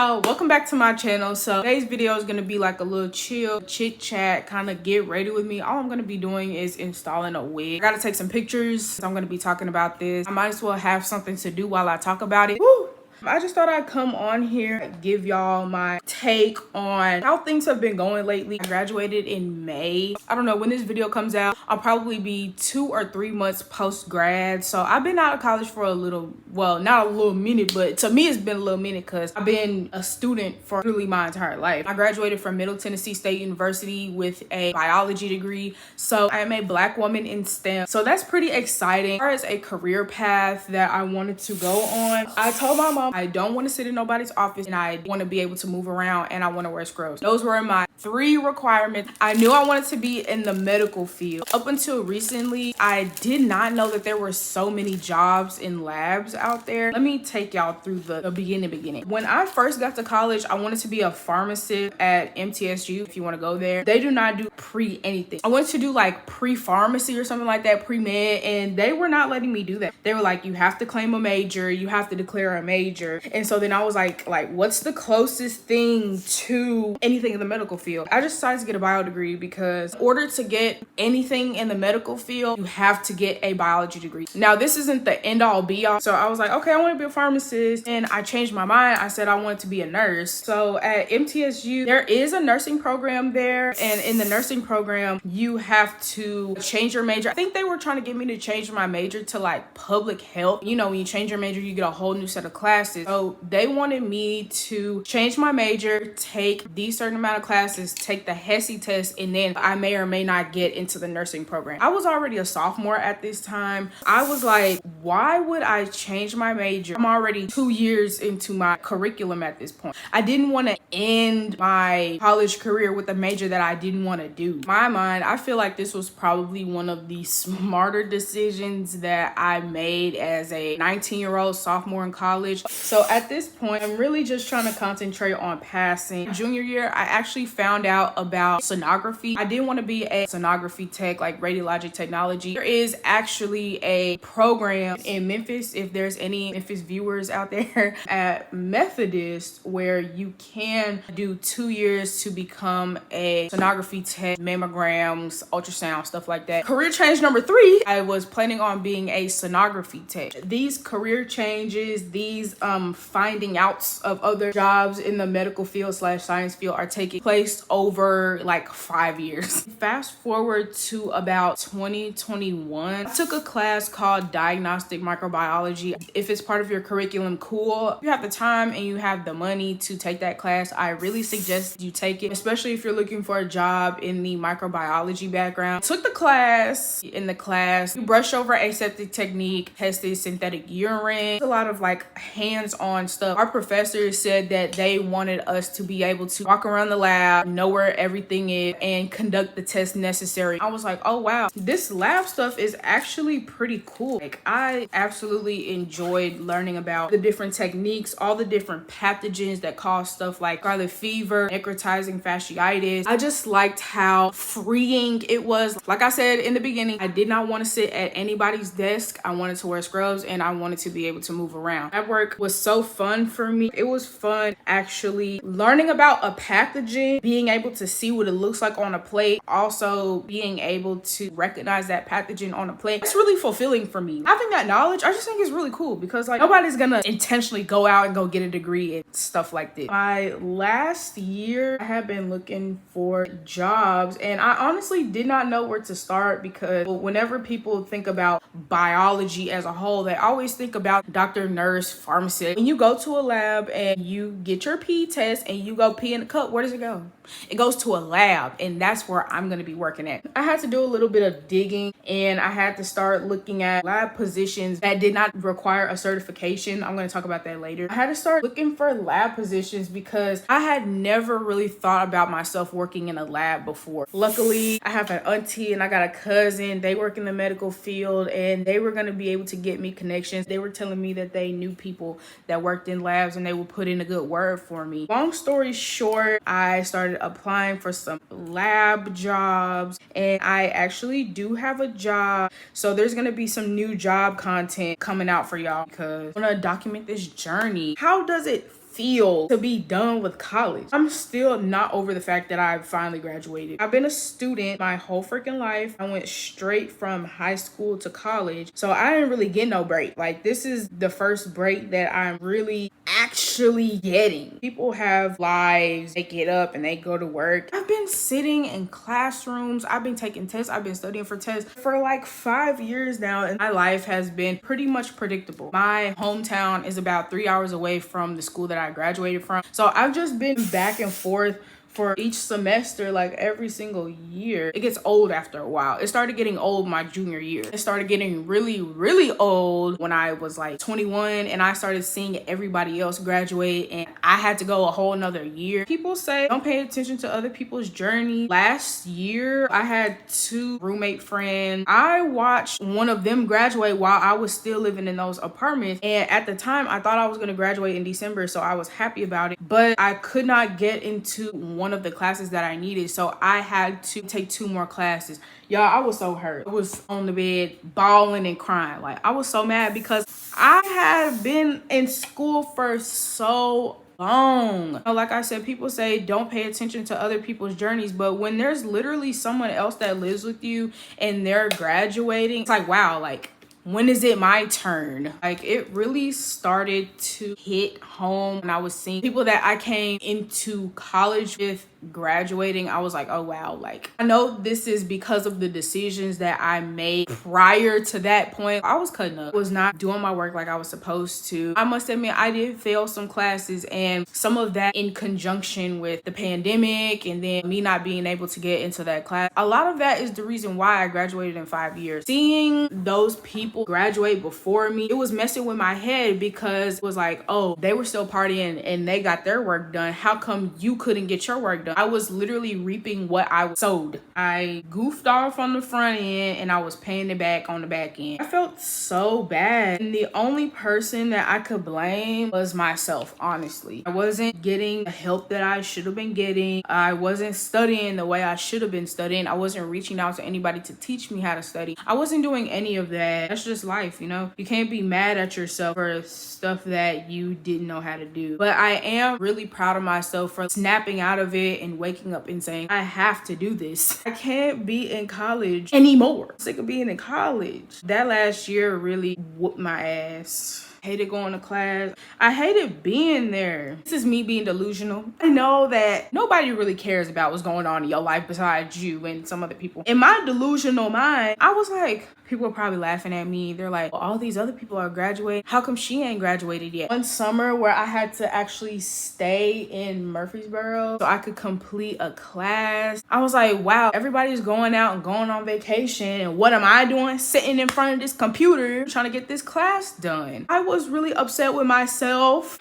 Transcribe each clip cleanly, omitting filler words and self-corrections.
y'all, welcome back to my channel. So today's video is gonna be like a little chill chit chat, kind of get ready with me. All I'm gonna be doing is installing a wig. I gotta take some pictures, so I'm gonna be talking about this. I might as well have something to do while I talk about it. Woo! I just thought I'd come on here and give y'all my take on how things have been going lately. I graduated in May. I don't know when this video comes out, I'll probably be 2 or 3 months post grad. So I've been out of college for a little, well, not a little minute, but to me it's been a little minute because I've been a student for literally my entire life. I graduated from Middle Tennessee State University with a biology degree. So I am a Black woman in STEM. So that's pretty exciting. As far as a career path that I wanted to go on, I told my mom I don't want to sit in nobody's office and I want to be able to move around and I want to wear scrubs. Those were my 3 requirements. I knew I wanted to be in the medical field. Up until recently, I did not know that there were so many jobs in labs out there. Let me take y'all through the beginning. When I first got to college, I wanted to be a pharmacist at MTSU. If you want to go there, they do not do pre-anything. I wanted to do like pre-pharmacy or something like that, pre-med, and they were not letting me do that. They were like, you have to claim a major, you have to declare a major. And so then I was like, what's the closest thing to anything in the medical field? I just decided to get a bio degree because in order to get anything in the medical field, you have to get a biology degree. Now, this isn't the end all be all. So I was like, okay, I want to be a pharmacist. And I changed my mind. I said I wanted to be a nurse. So at MTSU, there is a nursing program there. And in the nursing program, you have to change your major. I think they were trying to get me to change my major to like public health. You know, when you change your major, you get a whole new set of classes. So they wanted me to change my major, take these certain amount of classes, take the HESI test, and then I may or may not get into the nursing program. I was already a sophomore at this time. I was like, why would I change my major? I'm already 2 years into my curriculum at this point. I didn't want to end my college career with a major that I didn't want to do. In my mind, I feel like this was probably one of the smarter decisions that I made as a 19-year-old sophomore in college. So at this point, I'm really just trying to concentrate on passing. Junior year, I actually found out about sonography. I didn't want to be a sonography tech, like radiologic technology. There is actually a program in Memphis, if there's any Memphis viewers out there, at Methodist, where you can do 2 years to become a sonography tech, mammograms, ultrasound, stuff like that. Career change number 3, I was planning on being a sonography tech. These career changes, these finding outs of other jobs in the medical field / science field are taking place over like 5 years. Fast forward to about 2021, I took a class called diagnostic microbiology. If it's part of your curriculum, cool. If you have the time and you have the money to take that class, I really suggest you take it, especially if you're looking for a job in the microbiology background. Took the class. In the class, you brush over aseptic technique, tested synthetic urine, a lot of like hands-on stuff. Our professors said that they wanted us to be able to walk around the lab, know where everything is, and conduct the tests necessary. I was like, oh wow, this lab stuff is actually pretty cool. Like, I absolutely enjoyed learning about the different techniques, all the different pathogens that cause stuff like scarlet fever, necrotizing fasciitis. I just liked how freeing it was. Like I said in the beginning, I did not want to sit at anybody's desk. I wanted to wear scrubs and I wanted to be able to move around. That work was so fun for me. It was fun actually learning about a pathogen, being able to see what it looks like on a plate, also being able to recognize that pathogen on a plate. It's really fulfilling for me. Having that knowledge, I just think is really cool because like nobody's gonna intentionally go out and go get a degree and stuff like this. My last year, I have been looking for jobs and I honestly did not know where to start because whenever people think about biology as a whole, they always think about doctor, nurse, pharmacist. When you go to a lab and you get your pee test and you go pee in the cup, where does it go? It goes to a lab, and that's where I'm going to be working at. I had to do a little bit of digging and I had to start looking at lab positions that did not require a certification. I'm going to talk about that later. I had to start looking for lab positions because I had never really thought about myself working in a lab before. Luckily, I have an auntie and I got a cousin. They work in the medical field and they were going to be able to get me connections. They were telling me that they knew people that worked in labs and they would put in a good word for me. Long story short, I started applying for some lab jobs and I actually do have a job. So there's going to be some new job content coming out for y'all because I want to document this journey. How does it feel to be done with college. I'm still not over the fact that I finally graduated. I've been a student my whole freaking life. I went straight from high school to college, so I didn't really get no break. Like, this is the first break that I'm really actually getting. People have lives, they get up and they go to work. I've been sitting in classrooms, I've been taking tests, I've been studying for tests for like 5 years now, and my life has been pretty much predictable. My hometown is about 3 hours away from the school that I graduated from, so I've just been back and forth for each semester, like every single year. It gets old after a while. It started getting old my junior year. It started getting really old when I was like 21, and I started seeing everybody else graduate, and I had to go a whole nother year. People say don't pay attention to other people's journey. Last year, I had 2 roommate friends. I watched one of them graduate while I was still living in those apartments, and at the time, I thought I was gonna graduate in December, so I was happy about it, but I could not get into one of the classes that I needed, so I had to take 2 more classes. Y'all, I was so hurt. I was on the bed bawling and crying. Like, I was so mad because I had been in school for so long. Like I said, people say don't pay attention to other people's journeys, but when there's literally someone else that lives with you and they're graduating, it's like, wow, like, when is it my turn? Like, it really started to hit home when I was seeing people that I came into college with graduating. I was like, oh wow, like, I know this is because of the decisions that I made prior to that point. I was cutting up, was not doing my work like I was supposed to. I must admit, I did fail some classes, and some of that in conjunction with the pandemic and then me not being able to get into that class. A lot of that is the reason why I graduated in 5 years. Seeing those people graduate before me, it was messing with my head because it was like, oh, they were still partying and they got their work done. How come you couldn't get your work done? I was literally reaping what I sowed. I goofed off on the front end and I was paying it back on the back end. I felt so bad. And the only person that I could blame was myself, honestly. I wasn't getting the help that I should have been getting. I wasn't studying the way I should have been studying. I wasn't reaching out to anybody to teach me how to study. I wasn't doing any of that. That's just life, you know? You can't be mad at yourself for stuff that you didn't know how to do. But I am really proud of myself for snapping out of it and waking up and saying, I have to do this. I can't be in college anymore. I'm sick of being in college. That last year really whooped my ass. Hated going to class. I hated being there. This is me being delusional. I know that nobody really cares about what's going on in your life besides you and some other people. In my delusional mind, I was like, people are probably laughing at me. They're like, well, all these other people are graduating. How come she ain't graduated yet? One summer where I had to actually stay in Murfreesboro so I could complete a class, I was like, wow, everybody's going out and going on vacation. And what am I doing? Sitting in front of this computer trying to get this class done. I was really upset with myself.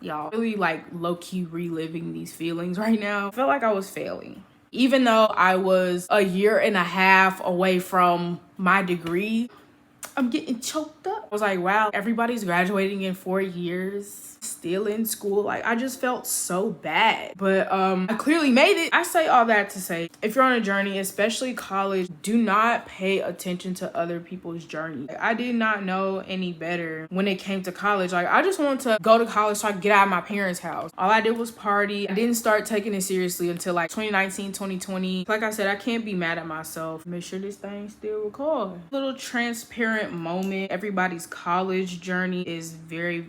Y'all, really like low-key reliving these feelings right now. I felt like I was failing. Even though I was a year and a half away from my degree, I'm getting choked up. I was like, wow, everybody's graduating in 4 years, still in school. Like, I just felt so bad. But I clearly made it. I say all that to say, if you're on a journey, especially college, do not pay attention to other people's journey. Like, I did not know any better when it came to college. Like, I just wanted to go to college so I could get out of my parents' house. All I did was party. I didn't start taking it seriously until like 2019, 2020. Like I said, I can't be mad at myself. Make sure this thing still records. Little transparent moment. Everybody's college journey is very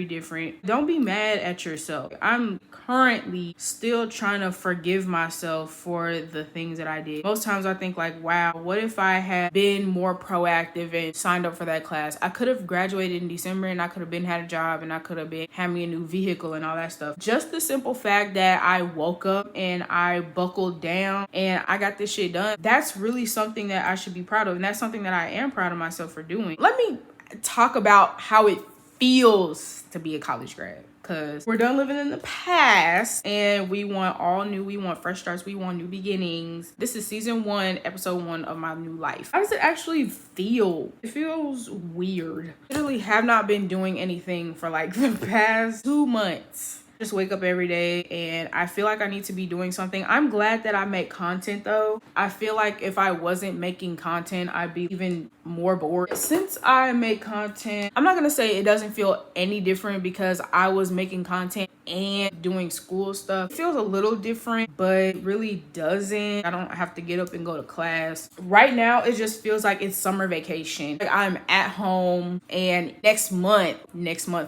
different. Don't be mad at yourself. I'm currently still trying to forgive myself for the things that I did. Most times I think like, wow, what if I had been more proactive and signed up for that class? I could have graduated in December and I could have been had a job and I could have been had me a new vehicle and all that stuff. Just the simple fact that I woke up and I buckled down and I got this shit done. That's really something that I should be proud of. And that's something that I am proud of myself for doing. Let me talk about how it feels to be a college grad. Because we're done living in the past and we want all new, we want fresh starts, we want new beginnings. This is season 1, episode 1 of my new life. How does it actually feel? It feels weird. I literally have not been doing anything for like the past 2 months. Just wake up every day and I feel like I need to be doing something. I'm glad that I make content though. I feel like if I wasn't making content, I'd be even more bored. Since I make content, I'm not gonna say it doesn't feel any different because I was making content and doing school stuff. It feels a little different, but it really doesn't. I don't have to get up and go to class. Right now, it just feels like it's summer vacation. Like I'm at home, and next month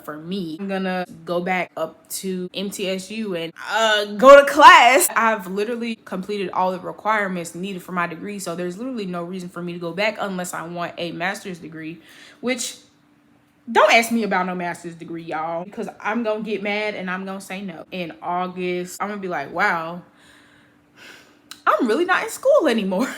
for me, I'm gonna go back up to MTSU and go to class. I've literally completed all the requirements needed for my degree, so there's literally no reason for me to go back unless I want a master's degree, which don't ask me about no master's degree, y'all, because I'm gonna get mad and I'm gonna say no. In August, I'm gonna be like, wow, I'm really not in school anymore.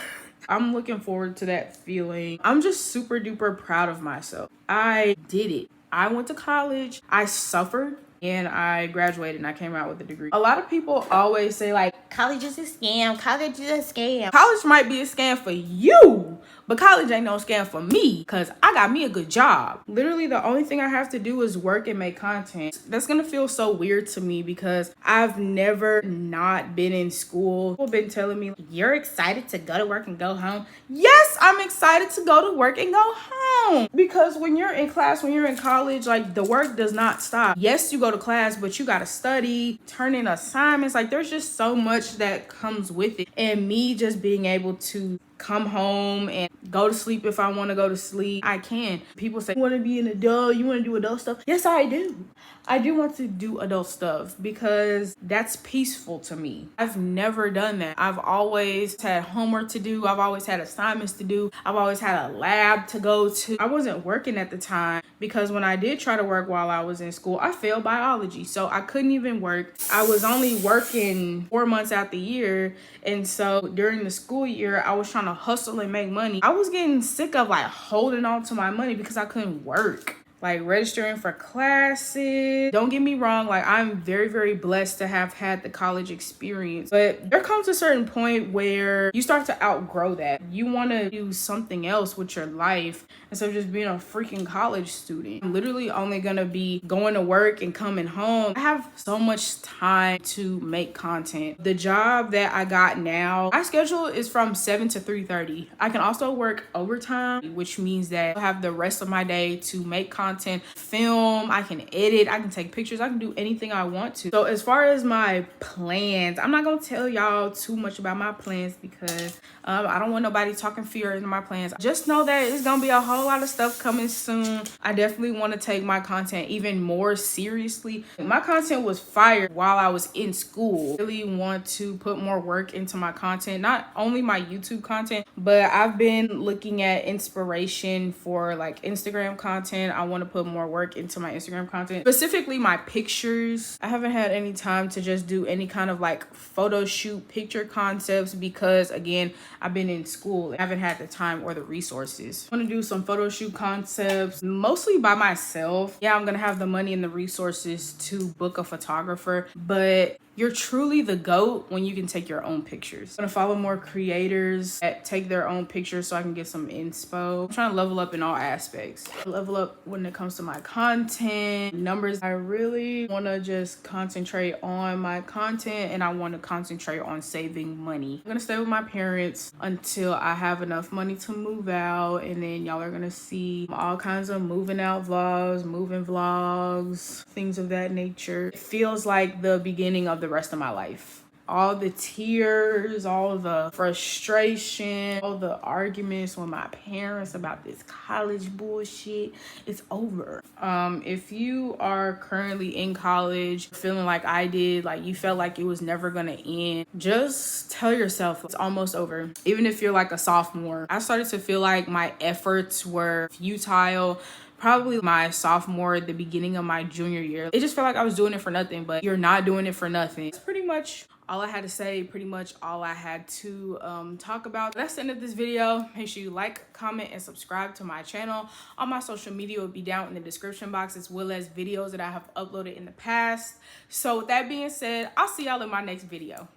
I'm looking forward to that feeling. I'm just super duper proud of myself. I did it. I went to college, I suffered, and I graduated and I came out with a degree. A lot of people always say like, college is a scam, college is a scam. College might be a scam for you, but college ain't no scam for me because I got me a good job. Literally the only thing I have to do is work and make content. That's gonna feel so weird to me because I've never not been in school. People have been telling me, you're excited to go to work and go home. Yes, I'm excited to go to work and go home because when you're in class, when you're in college, like the work does not stop. Yes, you go to class, but you gotta study, turn in assignments. Like there's just so much that comes with it. And me just being able to come home and go to sleep if I want to go to sleep, I can. People say, you want to be an adult, you want to do adult stuff? Yes, I do. I do want to do adult stuff because that's peaceful to me. I've never done that. I've always had homework to do. I've always had assignments to do. I've always had a lab to go to. I wasn't working at the time because when I did try to work while I was in school, I failed biology. So I couldn't even work. I was only working 4 months out the year. And so during the school year, I was trying to hustle and make money. I was getting sick of like holding on to my money because I couldn't work. Like registering for classes. Don't get me wrong, like I'm very, very blessed to have had the college experience. But there comes a certain point where you start to outgrow that. You want to do something else with your life instead of just being a freaking college student. I'm literally only gonna be going to work and coming home. I have so much time to make content. The job that I got now, my schedule is from 7 to 3:30. I can also work overtime, which means that I'll have the rest of my day to make content, film, I can edit, I can take pictures, I can do anything I want to. So as far as my plans, I'm not gonna tell y'all too much about my plans because I don't want nobody talking fear into my plans. Just know that it's gonna be a whole lot of stuff coming soon. I definitely want to take my content even more seriously. My content was fired while I was in school. I really want to put more work into my content, not only my YouTube content, but I've been looking at inspiration for like Instagram content. I want to put more work into my Instagram content, specifically my pictures. I haven't had any time to just do any kind of like photo shoot picture concepts because again, I've been in school. I haven't had the time or the resources. I want to do some photo shoot concepts mostly by myself. Yeah, I'm gonna have the money and the resources to book a photographer, but you're truly the GOAT when you can take your own pictures. I'm gonna follow more creators that take their own pictures so I can get some inspo. I'm trying to level up in all aspects. Level up when it comes to my content, numbers. I really wanna just concentrate on my content and I wanna concentrate on saving money. I'm gonna stay with my parents until I have enough money to move out, and then y'all are gonna see all kinds of moving out vlogs, moving vlogs, things of that nature. It feels like the beginning of the rest of my life. All the tears, all the frustration, all the arguments with my parents about this college bullshit, it's over. If you are currently in college feeling like I did, like you felt like it was never gonna end, just tell yourself it's almost over. Even if you're like a sophomore, I started to feel like my efforts were futile probably my sophomore, the beginning of my junior year. It just felt like I was doing it for nothing, but you're not doing it for nothing. It's pretty much all I had to say, pretty much all I had to talk about. That's the end of this video. Make sure you like, comment, and subscribe to my channel. All my social media will be down in the description box, as well as videos that I have uploaded in the past. So with that being said, I'll see y'all in my next video.